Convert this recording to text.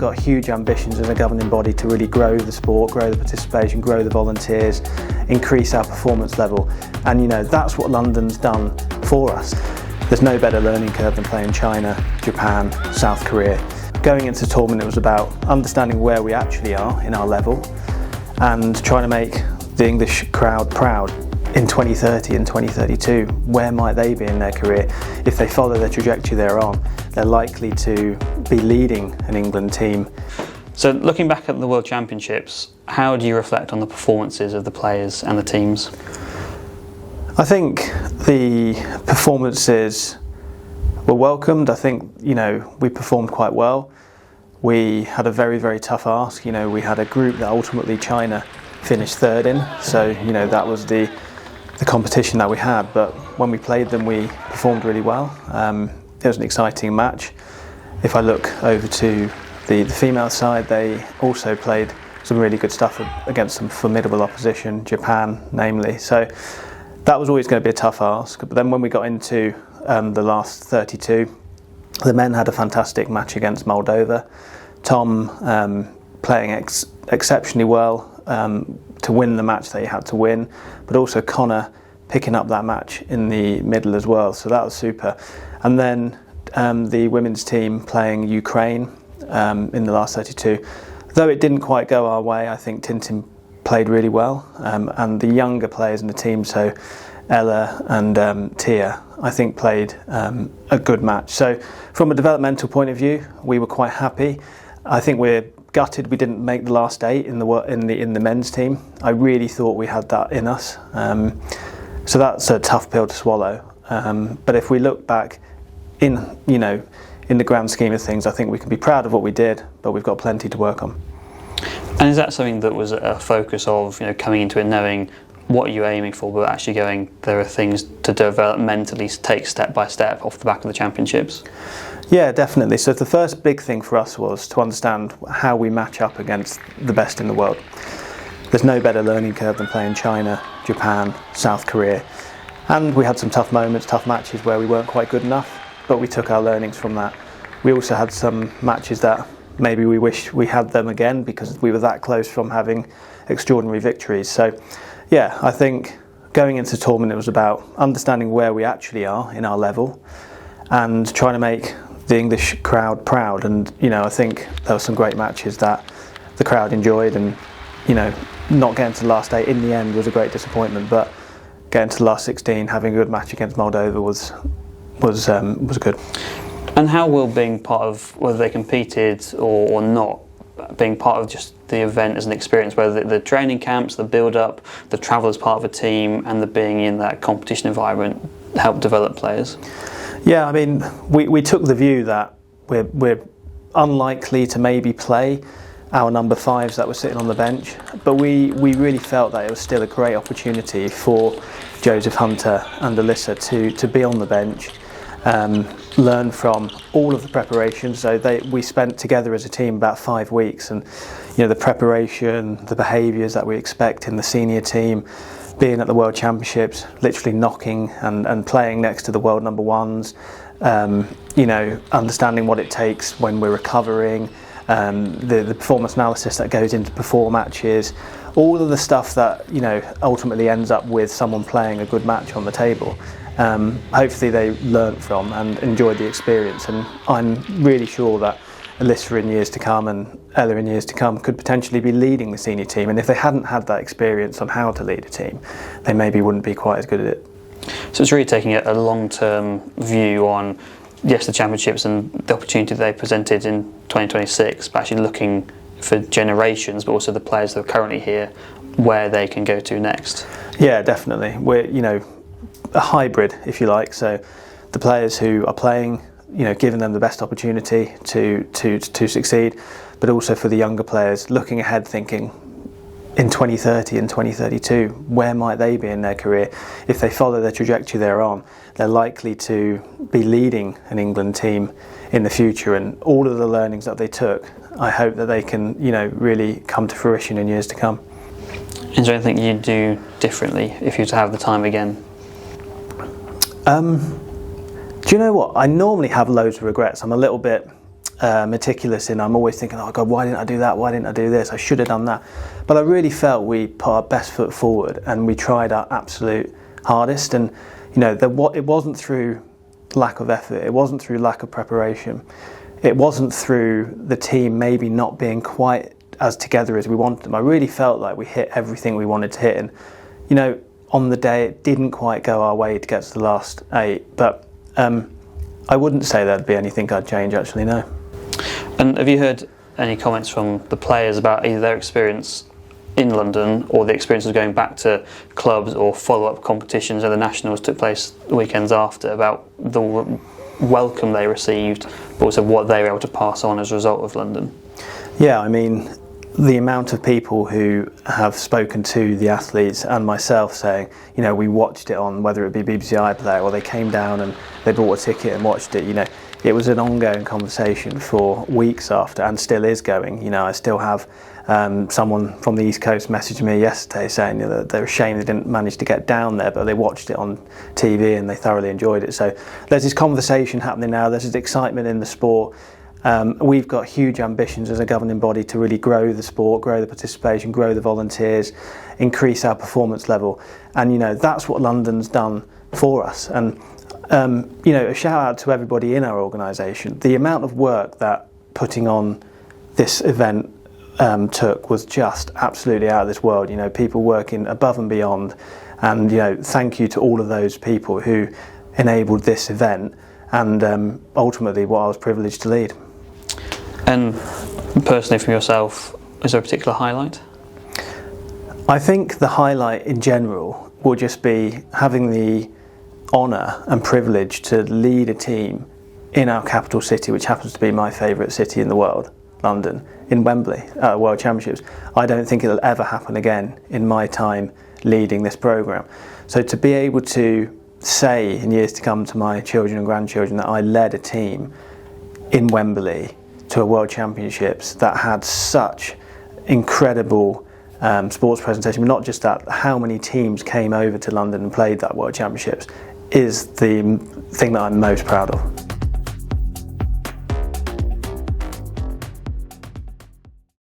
got huge ambitions as a governing body to really grow the sport, grow the participation, grow the volunteers, increase our performance level. And you know, that's what London's done for us. There's no better learning curve than playing China, Japan, South Korea. Going into the tournament, it was about understanding where we actually are in our level and trying to make the English crowd proud. In 2030 and 2032, where might they be in their career? If they follow the trajectory they're on, they're likely to be leading an England team. So looking back at the World Championships, how do you reflect on the performances of the players and the teams? I think the performances were welcomed. I think, you know, we performed quite well. We had a very, very tough ask. You know, we had a group that ultimately China finished third in. So, you know, that was the competition that we had. But when we played them, we performed really well. It was an exciting match. If I look over to the female side, they also played some really good stuff against some formidable opposition, Japan namely. So that was always going to be a tough ask. But then when we got into the last 32, the men had a fantastic match against Moldova. Tom playing exceptionally well to win the match that he had to win, but also Connor picking up that match in the middle as well. So that was super. And then the women's team playing Ukraine in the last 32. Though it didn't quite go our way, I think Tintin played really well. And the younger players in the team, so Ella and Tia, I think played a good match. So from a developmental point of view, we were quite happy. I think we're gutted we didn't make the last 8 in the men's team. I really thought we had that in us. So that's a tough pill to swallow. But if we look back in the grand scheme of things, I think we can be proud of what we did, but we've got plenty to work on. And is that something that was a focus of, you know, coming into it knowing what you're aiming for, but actually going, there are things to developmentally take step by step off the back of the championships? Yeah, definitely. So the first big thing for us was to understand how we match up against the best in the world. There's no better learning curve than playing China, Japan, South Korea. And we had some tough moments, tough matches where we weren't quite good enough, but we took our learnings from that. We also had some matches that maybe we wish we had them again because we were that close from having extraordinary victories. So yeah, I think going into the tournament, it was about understanding where we actually are in our level and trying to make the English crowd proud. And, you know, I think there were some great matches that the crowd enjoyed, and, you know, not getting to the last 8 in the end was a great disappointment, but getting to the last 16, having a good match against Moldova was good. And how will being part of, whether they competed or not, being part of just the event as an experience, whether the training camps, the build-up, the travel as part of a team, and the being in that competition environment help develop players? Yeah, I mean, we took the view that we're unlikely to maybe play our number 5s that were sitting on the bench, but we really felt that it was still a great opportunity for Joseph Hunter and Alyssa to be on the bench, learn from all of the preparation. So we spent together as a team about 5 weeks, and you know, the preparation, the behaviours that we expect in the senior team, being at the World Championships, literally knocking and playing next to the world number 1s, you know, understanding what it takes when we're recovering, the performance analysis that goes into before matches, all of the stuff that, you know, ultimately ends up with someone playing a good match on the table. Hopefully they learnt from and enjoyed the experience, and I'm really sure that Alyssa in years to come and Ella in years to come could potentially be leading the senior team, and if they hadn't had that experience on how to lead a team, they maybe wouldn't be quite as good at it. So it's really taking a long-term view on, yes, the championships and the opportunity they presented in 2026, but actually looking for generations, but also the players that are currently here, where they can go to next. Yeah, definitely. We're, you know, a hybrid, if you like. So the players who are playing, you know, giving them the best opportunity to succeed, but also for the younger players looking ahead, thinking in 2030 and 2032, where might they be in their career? If they follow the trajectory they're on, they're likely to be leading an England team in the future, and all of the learnings that they took, I hope that they can, you know, really come to fruition in years to come. Is there anything you'd do differently if you were to have the time again? Do you know what? I normally have loads of regrets. I'm a little bit meticulous in. I'm always thinking, oh God, why didn't I do that? Why didn't I do this? I should have done that. But I really felt we put our best foot forward and we tried our absolute hardest. And it wasn't through lack of effort. It wasn't through lack of preparation. It wasn't through the team maybe not being quite as together as we wanted them. I really felt like we hit everything we wanted to hit. And on the day it didn't quite go our way to get to the last 8. But I wouldn't say there'd be anything I'd change, actually, no. And have you heard any comments from the players about either their experience in London or the experience of going back to clubs or follow-up competitions, and the Nationals took place the weekends after, about the welcome they received, but also what they were able to pass on as a result of London? Yeah, I mean, the amount of people who have spoken to the athletes and myself saying, we watched it on, whether it be BBC iPlayer or they came down and they bought a ticket and watched it, it was an ongoing conversation for weeks after, and still is going. I still have someone from the East Coast messaged me yesterday saying that they're ashamed they didn't manage to get down there, but they watched it on TV and they thoroughly enjoyed it. So there's this conversation happening now, there's this excitement in the sport. We've got huge ambitions as a governing body to really grow the sport, grow the participation, grow the volunteers, increase our performance level. And that's what London's done for us. And a shout out to everybody in our organisation. The amount of work that putting on this event took was just absolutely out of this world. People working above and beyond, and thank you to all of those people who enabled this event and ultimately what I was privileged to lead. And personally, from yourself, is there a particular highlight? I think the highlight in general will just be having the honour and privilege to lead a team in our capital city, which happens to be my favourite city in the world, London, in Wembley, World Championships. I don't think it'll ever happen again in my time leading this programme. So to be able to say in years to come to my children and grandchildren that I led a team in Wembley to a World Championships that had such incredible sports presentation, but not just that, how many teams came over to London and played that World Championships, is the thing that I'm most proud of.